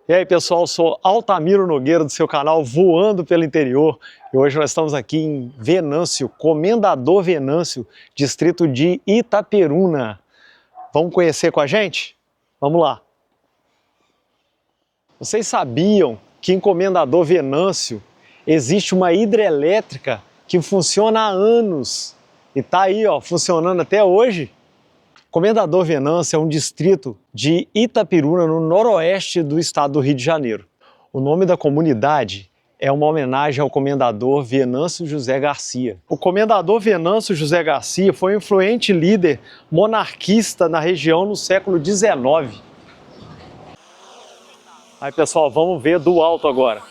E aí pessoal, sou Altamiro Nogueira do seu canal Voando pelo Interior e hoje nós estamos aqui em Venâncio, Comendador Venâncio, distrito de Itaperuna. Vamos conhecer com a gente? Vamos lá! Vocês sabiam que em Comendador Venâncio existe uma hidrelétrica que funciona há anos e está aí funcionando até hoje? Comendador Venâncio é um distrito de Itaperuna, no noroeste do estado do Rio de Janeiro. O nome da comunidade é uma homenagem ao comendador Venâncio José Garcia. O comendador Venâncio José Garcia foi um influente líder monarquista na região no século XIX. Aí pessoal, vamos ver do alto agora.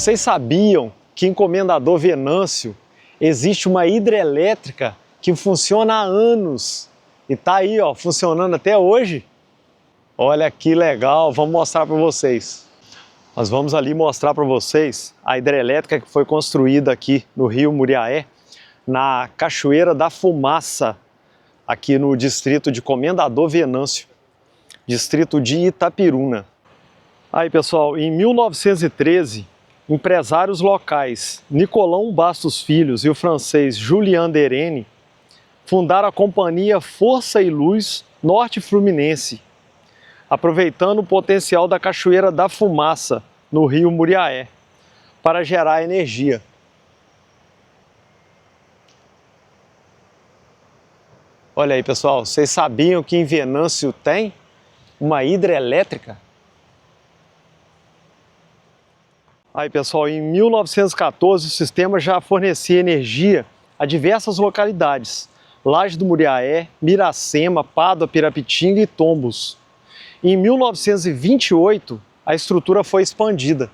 vocês sabiam que em Comendador Venâncio existe uma hidrelétrica que funciona há anos e tá aí, ó, funcionando até hoje? Olha que legal, vamos mostrar para vocês. Nós vamos ali mostrar para vocês a hidrelétrica que foi construída aqui no Rio Muriaé, na Cachoeira da Fumaça, aqui no distrito de Comendador Venâncio, distrito de Itapiruna. Aí, pessoal, em 1913, empresários locais Nicolão Bastos Filhos e o francês Julien Derene fundaram a companhia Força e Luz Norte Fluminense, aproveitando o potencial da Cachoeira da Fumaça, no Rio Muriaé, para gerar energia. Olha aí, pessoal, vocês sabiam que em Venâncio tem uma hidrelétrica? Aí, pessoal, em 1914 o sistema já fornecia energia a diversas localidades: Laje do Muriaé, Miracema, Pádua, Pirapitinga e Tombos. Em 1928, a estrutura foi expandida.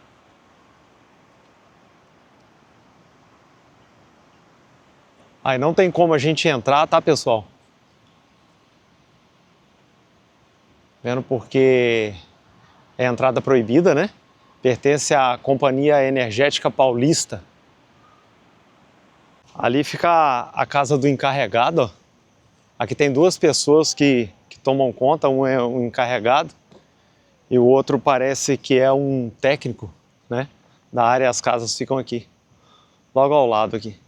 Aí não tem como a gente entrar, tá, pessoal? Vendo porque é entrada proibida, né? Pertence à Companhia Energética Paulista. Ali fica a casa do encarregado, ó. Aqui tem duas pessoas que tomam conta, um é um encarregado e o outro parece que é um técnico, né, da área. As casas ficam aqui, logo ao lado aqui.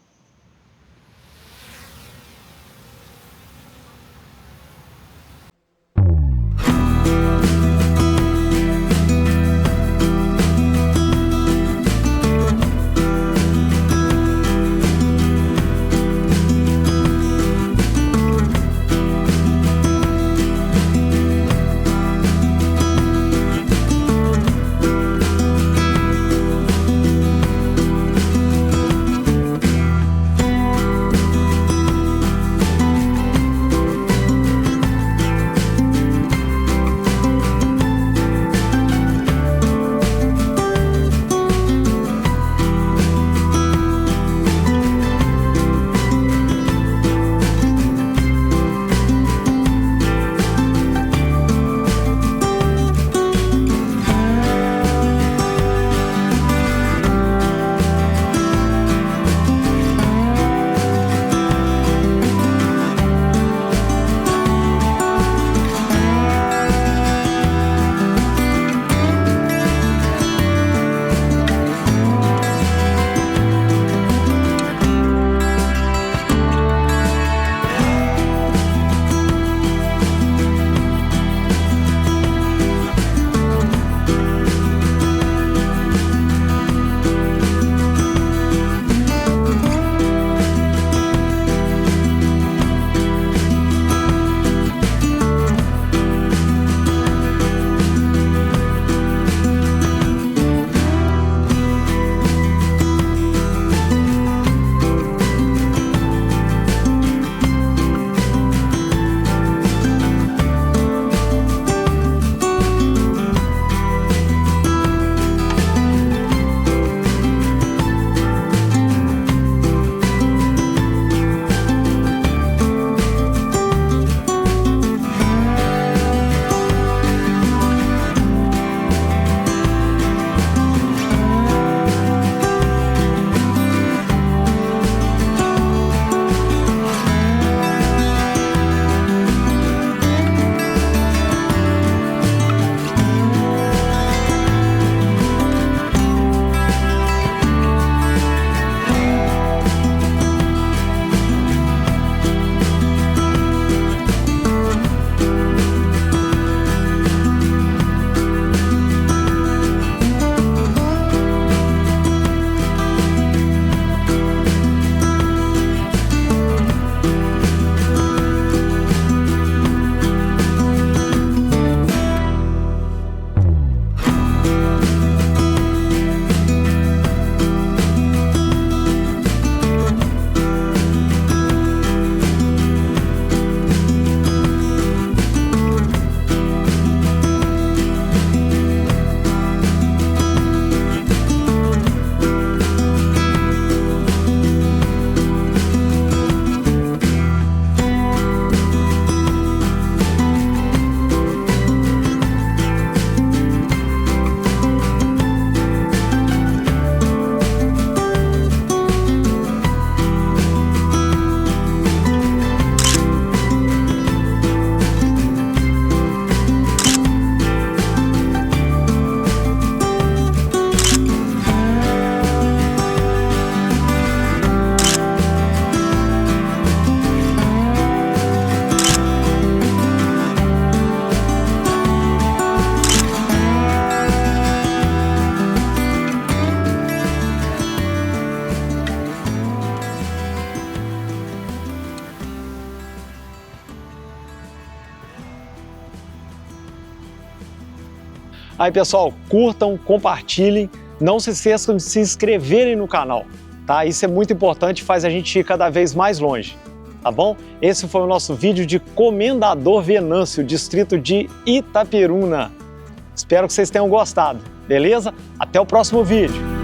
Aí, pessoal, curtam, compartilhem, não se esqueçam de se inscreverem no canal, tá? Isso é muito importante, faz a gente ir cada vez mais longe, tá bom? Esse foi o nosso vídeo de Comendador Venâncio, distrito de Itaperuna. Espero que vocês tenham gostado, beleza? Até o próximo vídeo!